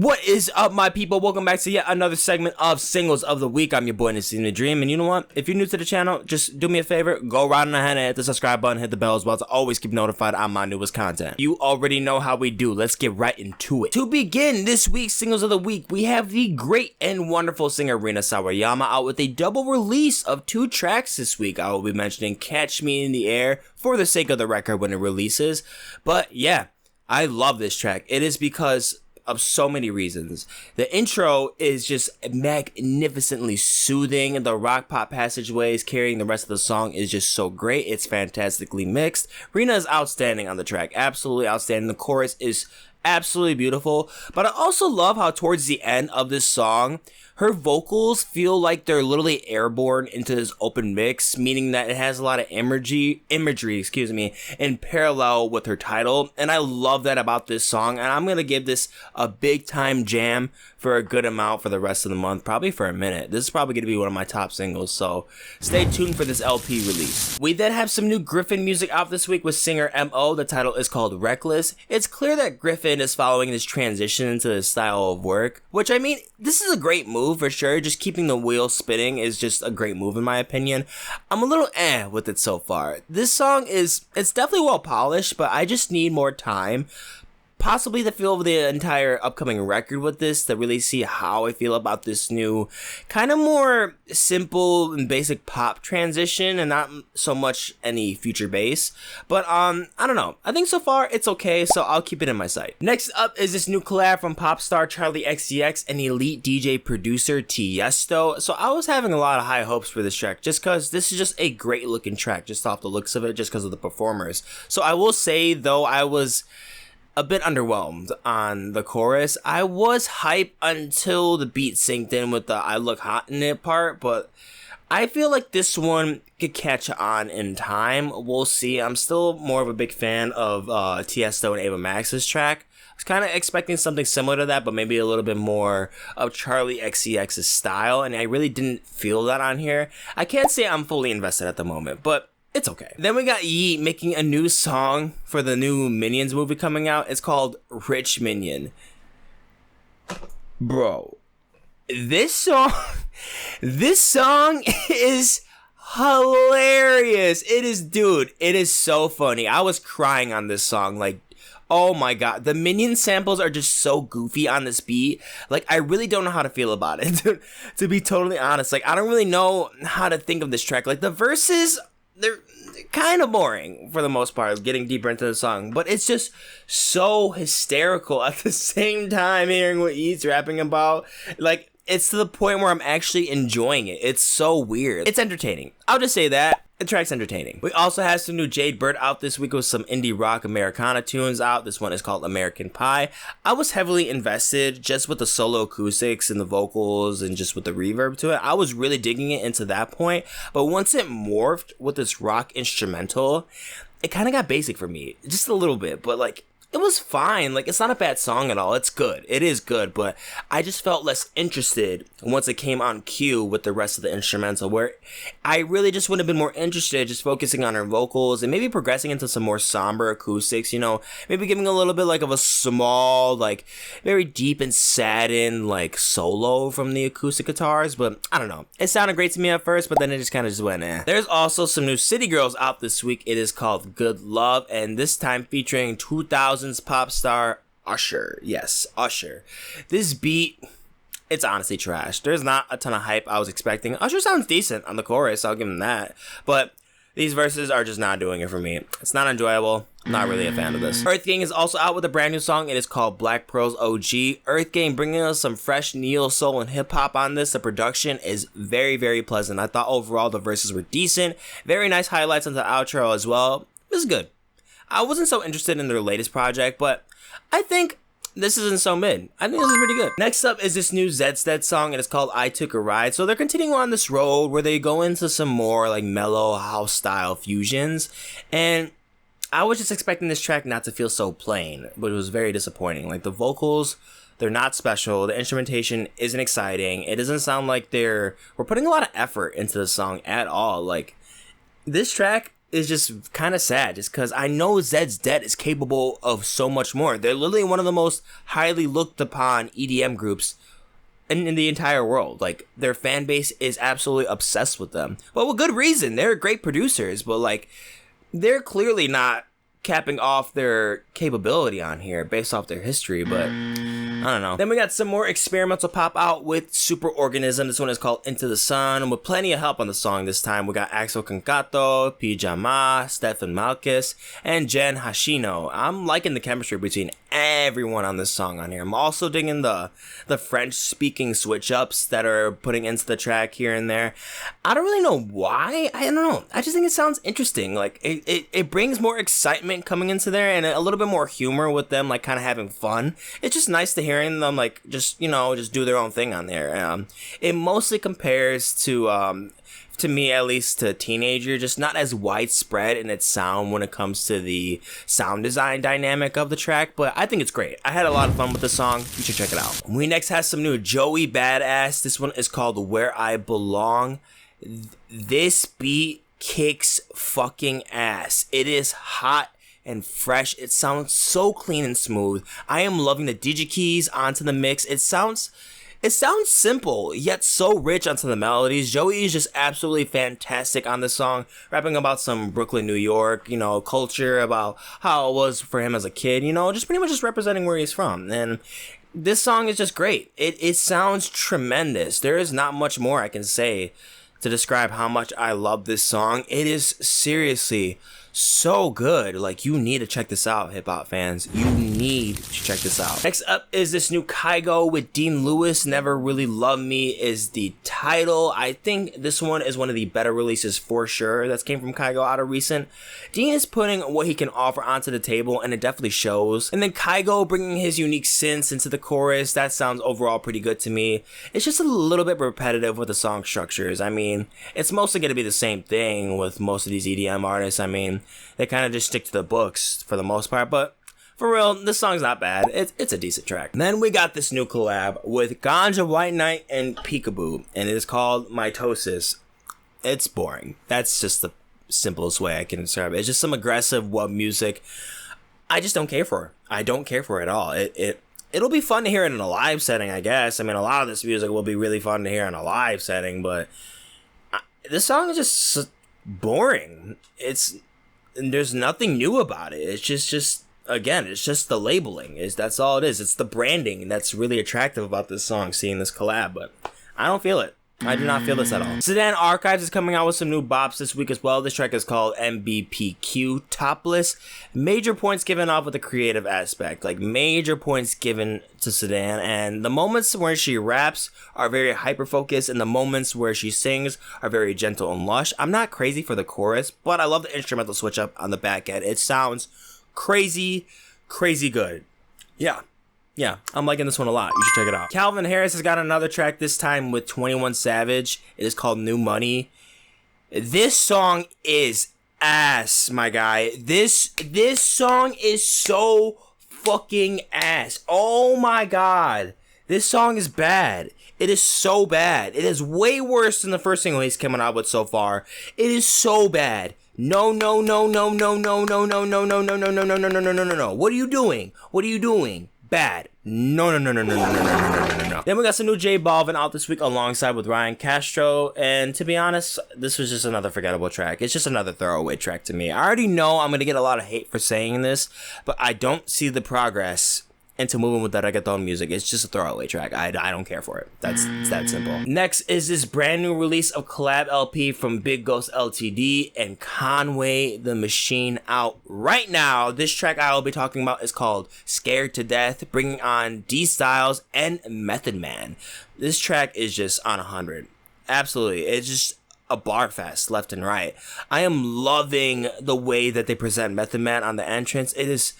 What is up, my people? Welcome back to yet another segment of Singles of the Week. I'm your boy, Nassim the Dream, and you know what? If you're new to the channel, just do me a favor, go right on ahead and hit the subscribe button, hit the bell as well to always keep notified on my newest content. You already know how we do. Let's get right into it. To begin this week's Singles of the Week, we have the great and wonderful singer Rina Sawayama out with a double release of 2 tracks this week. I will be mentioning Catch Me in the Air for the sake of the record when it releases, but yeah, I love this track. It is because of so many reasons. The intro is just magnificently soothing, and the rock pop passageways carrying the rest of the song is just so great. It's fantastically mixed. Rina is outstanding on the track, absolutely outstanding. The chorus is absolutely beautiful, but I also love how towards the end of this song, her vocals feel like they're literally airborne into this open mix, meaning that it has a lot of imagery, in parallel with her title, and I love that about this song, and I'm gonna give this a big time jam for a good amount for the rest of the month, probably for a minute. This is probably gonna be one of my top singles, so stay tuned for this LP release. We then have some new Gryffin music out this week with singer M.O. The title is called Reckless. It's clear that Gryffin is following this transition into this style of work, which I mean, this is a great move for sure. Just keeping the wheel spinning is just a great move in my opinion. I'm a little with it so far. This song it's definitely well polished, but I just need more time, possibly the feel of the entire upcoming record with this to really see how I feel about this new kind of more simple and basic pop transition and not so much any future bass. But I don't know, I think so far it's okay, so I'll keep it in my sight. Next up is this new collab from pop star Charli XCX and elite DJ producer Tiësto. So I was having a lot of high hopes for this track just because this is just a great looking track just off the looks of it, just because of the performers. So I will say though, I was a bit underwhelmed on the chorus. I was hype until the beat synced in with the I look hot in it part, but I feel like this one could catch on in time. We'll see. I'm still more of a big fan of Tiësto and Ava Max's track. I was kind of expecting something similar to that, but maybe a little bit more of Charli XCX's style, and I really didn't feel that on here. I can't say I'm fully invested at the moment, but it's okay. Then we got Yeat making a new song for the new Minions movie coming out. It's called Rich Minion. Bro, this song is hilarious. It is so funny. I was crying on this song. Like, oh my god, the Minion samples are just so goofy on this beat. Like, I really don't know how to feel about it, to be totally honest. Like, I don't really know how to think of this track. Like, the verses, they're kind of boring for the most part, getting deeper into the song, but it's just so hysterical at the same time hearing what Yeat's rapping about. Like, it's to the point where I'm actually enjoying it. It's so weird. It's entertaining. I'll just say that. The track's entertaining. We also have some new Jade out this week with some indie rock Americana tunes out. This one is called American Pie. I was heavily invested just with the solo acoustics and the vocals and just with the reverb to it. I was really digging it into that point, but once it morphed with this rock instrumental, it kind of got basic for me, just a little bit, but like, it was fine. Like, it's not a bad song at all. It's good. It is good, but I just felt less interested once it came on cue with the rest of the instrumental, where I really just would have been more interested just focusing on her vocals and maybe progressing into some more somber acoustics, you know, maybe giving a little bit like of a small, like very deep and saddened like solo from the acoustic guitars. But I don't know. It sounded great to me at first, but then it just kind of just went There's also some new City Girls out this week. It is called Good Love, and this time featuring 2000s pop star Usher. Yes, Usher. This beat, it's honestly trash. There's not a ton of hype I was expecting. Usher sounds decent on the chorus, I'll give him that, but these verses are just not doing it for me. It's not enjoyable. I'm not really a fan of this. EARTHGANG is also out with a brand new song. It is called Black Pearls OG. EARTHGANG bringing us some fresh neo soul and hip hop on this. The production is very, very pleasant. I thought overall the verses were decent. Very nice highlights on the outro as well. It was good. I wasn't so interested in their latest project, but I think this isn't so mid. I think this is pretty good. Next up is this new Zedstead song, and it's called I Took a Ride. So they're continuing on this road where they go into some more like mellow house style fusions, and I was just expecting this track not to feel so plain, but it was very disappointing. Like, the vocals, they're not special. The instrumentation isn't exciting. It doesn't sound like we're putting a lot of effort into the song at all. Like, this track is just kind of sad, just because I know Zed's Dead is capable of so much more. They're literally one of the most highly looked upon EDM groups in the entire world. Like, their fan base is absolutely obsessed with them. But with good reason. They're great producers, but like, they're clearly not capping off their capability on here based off their history, but I don't know. Then we got some more experimental pop out with Superorganism. This one is called Into the Sun, with plenty of help on the song this time. We got Axel Concato, Pijama, Stefan Malkus, and Jen Hashino. I'm liking the chemistry between everyone on this song on here. I'm also digging the French-speaking switch-ups that are putting into the track here and there. I don't really know why. I don't know. I just think it sounds interesting. Like, it brings more excitement coming into there and a little bit more humor with them, like, kind of having fun. It's just nice to hearing them, like, just, you know, just do their own thing on there. It mostly compares to me at least, to Teenager, just not as widespread in its sound when it comes to the sound design dynamic of the track, but I think it's great. I had a lot of fun with the song. You should check it out. We next have some new Joey Badass. This one is called Where I Belong. This beat kicks fucking ass. It is hot and fresh. It sounds so clean and smooth. I am loving the DJ keys onto the mix. It sounds simple, yet so rich onto the melodies. Joey is just absolutely fantastic on this song, rapping about some Brooklyn, New York, you know, culture, about how it was for him as a kid, you know, just pretty much just representing where he's from. And this song is just great. It sounds tremendous. There is not much more I can say to describe how much I love this song. It is seriously so good. Like, you need to check this out, hip-hop fans. You need to check this out. Next up is this new Kygo with Dean Lewis. Never Really Loved Me is the title. I think this one is one of the better releases for sure that's came from Kygo out of recent. Dean is putting what he can offer onto the table, and it definitely shows. And then Kygo bringing his unique synths into the chorus. That sounds overall pretty good to me. It's just a little bit repetitive with the song structures. I mean, it's mostly going to be the same thing with most of these EDM artists. I mean, they kind of just stick to the books for the most part, but for real, this song's not bad. It's a decent track. Then we got this new collab with Ganja, White Knight, and Peekaboo, and it is called Mitosis. It's boring. That's just the simplest way I can describe it. It's just some aggressive wub music I just don't care for. I don't care for it at all. It'll be fun to hear it in a live setting, I guess. I mean, a lot of this music will be really fun to hear in a live setting, but this song is just boring. There's nothing new about it. It's just again, it's just the labeling. That's all it is. It's the branding that's really attractive about this song, seeing this collab, but I don't feel it. I do not feel this at all. Sedan Archives is coming out with some new bops this week as well. This track is called NBPQ, Topless. Major points given off with the creative aspect. Like, major points given to Sedan. And the moments where she raps are very hyper-focused, and the moments where she sings are very gentle and lush. I'm not crazy for the chorus, but I love the instrumental switch up on the back end. It sounds crazy, crazy good. Yeah, I'm liking this one a lot. You should check it out. Calvin Harris has got another track, this time with 21 Savage. It is called New Money. This song is ass, my guy. This song is so fucking ass. Oh my god. This song is bad. It is so bad. It is way worse than the first single he's coming out with so far. It is so bad. No. What are you doing? What are you doing? Bad. No. Then we got some new J Balvin out this week alongside with Ryan Castro, and to be honest, this was just another forgettable track. It's just another throwaway track to me. I already know I'm gonna get a lot of hate for saying this, but I don't see the progress into moving with that reggaeton music. It's just a throwaway track. I don't care for it. It's that simple. Next is this brand new release of collab LP from Big Ghost Ltd and Conway the Machine out right now. This track I will be talking about is called Scared to Death, bringing on D Styles and Method Man. This track is just on 100. Absolutely. It's just a bar fest left and right. I am loving the way that they present Method Man on the entrance. It is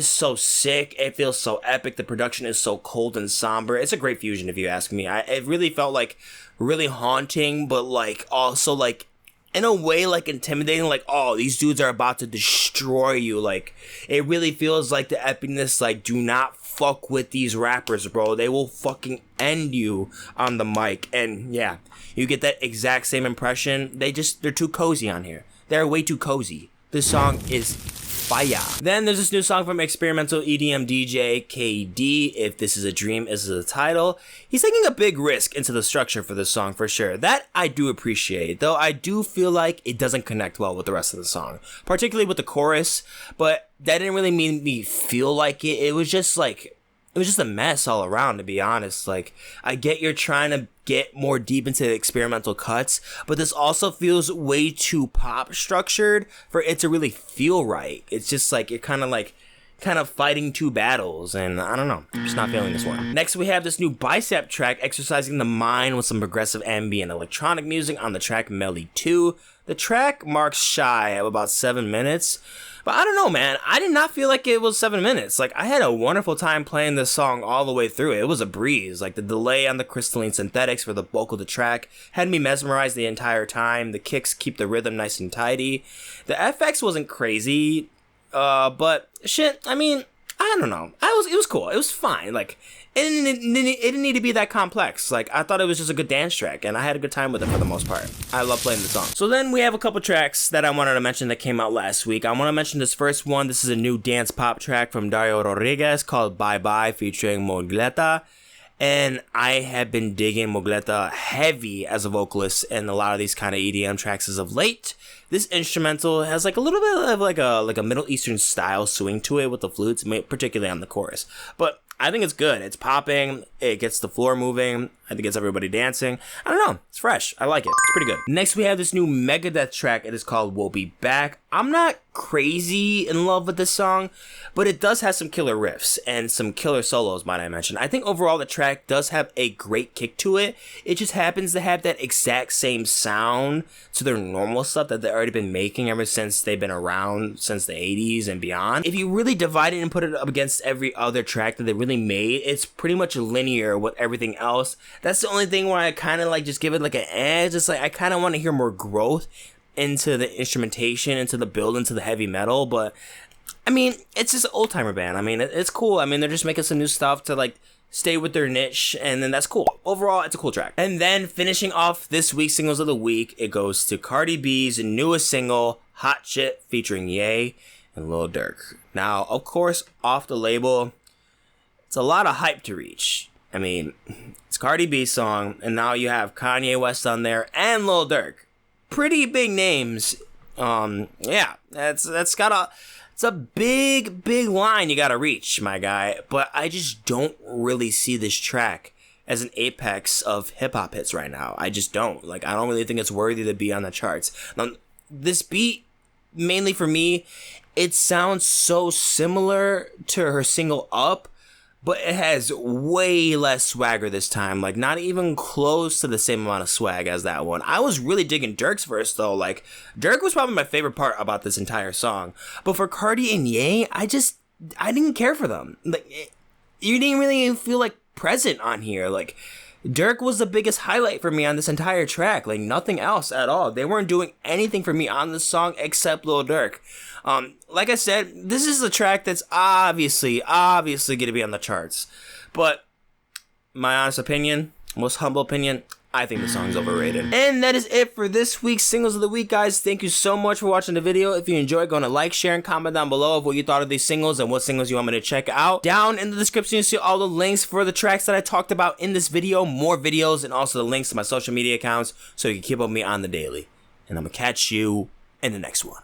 so sick. It feels so epic. The production is so cold and somber. It's a great fusion, if you ask me. It really felt like really haunting, but like also like in a way like intimidating. Like, oh, these dudes are about to destroy you. Like, it really feels like the epicness. Like, do not fuck with these rappers, bro. They will fucking end you on the mic. And yeah, you get that exact same impression. They're too cozy on here. they're way too cozy. This song is fire. Then there's this new song from experimental EDM DJ KD, If This Is a Dream is the title. He's taking a big risk into the structure for this song for sure. That I do appreciate, though I do feel like it doesn't connect well with the rest of the song, particularly with the chorus, but that didn't really mean me feel like it. It was just a mess all around, to be honest. Like, I get you're trying to get more deep into the experimental cuts, but this also feels way too pop structured for it to really feel right. It's just like you're kind of fighting two battles, and I don't know, I'm just not feeling this one. Next, we have this new Bicep track, exercising the mind with some progressive ambient electronic music on the track Meli 2. The track marks shy of about 7 minutes, but I don't know, man. I did not feel like it was 7 minutes. Like, I had a wonderful time playing this song all the way through it. It was a breeze. Like, the delay on the crystalline synthetics for the bulk of the track had me mesmerized the entire time. The kicks keep the rhythm nice and tidy. The FX wasn't crazy, but shit, I mean, I don't know. It was cool. It was fine. Like, it didn't need to be that complex. Like, I thought it was just a good dance track, and I had a good time with it for the most part. I love playing the song. So then we have a couple tracks that I wanted to mention that came out last week. I want to mention this first one. This is a new dance pop track from Dario Rodriguez called Bye Bye featuring Mougleta. And I have been digging Mougleta heavy as a vocalist in a lot of these kind of EDM tracks as of late. This instrumental has like a little bit of like a Middle Eastern style swing to it with the flutes, particularly on the chorus. But I think it's good. It's popping. It gets the floor moving. I think it gets everybody dancing. I don't know. It's fresh. I like it. It's pretty good. Next, we have this new Megadeth track. It is called We'll Be Back. I'm not crazy in love with this song, but it does have some killer riffs and some killer solos, might I mention. I think overall the track does have a great kick to it. It just happens to have that exact same sound to their normal stuff that they've already been making ever since they've been around since the 80s and beyond. If you really divide it and put it up against every other track that they really made, it's pretty much linear with everything else. That's the only thing where I kind of like just give it like an edge. It's like I kind of want to hear more growth into the instrumentation, into the build, into the heavy metal. But I mean, it's just an old timer band. I mean, it's cool. I mean, they're just making some new stuff to like stay with their niche, and then that's cool. Overall, it's a cool track. And then finishing off this week's singles of the week, it goes to Cardi B's newest single, Hot Shit, featuring Ye and Lil Durk. Now, of course, off the label, it's a lot of hype to reach. I mean, it's Cardi B's song, and now you have Kanye West on there and Lil Durk. Pretty big names. Yeah, it's a big line you gotta reach, my guy. But I just don't really see this track as an apex of hip hop hits right now. I just don't. Like, I don't really think it's worthy to be on the charts. Now, this beat, mainly for me, it sounds so similar to her single Up, but it has way less swagger this time. Like, not even close to the same amount of swag as that one. I was really digging Durk's verse, though. Like, Durk was probably my favorite part about this entire song. But for Cardi and Ye, I didn't care for them. Like, you didn't really feel, like, present on here. Like, Durk was the biggest highlight for me on this entire track. Like, nothing else at all. They weren't doing anything for me on this song except Lil Durk. Like I said, this is a track that's obviously going to be on the charts. But my honest opinion, most humble opinion, I think the song's overrated. And that is it for this week's Singles of the Week, guys. Thank you so much for watching the video. If you enjoyed, go on to like, share, and comment down below of what you thought of these singles and what singles you want me to check out. Down in the description, you'll see all the links for the tracks that I talked about in this video, more videos, and also the links to my social media accounts so you can keep up with me on the daily. And I'm going to catch you in the next one.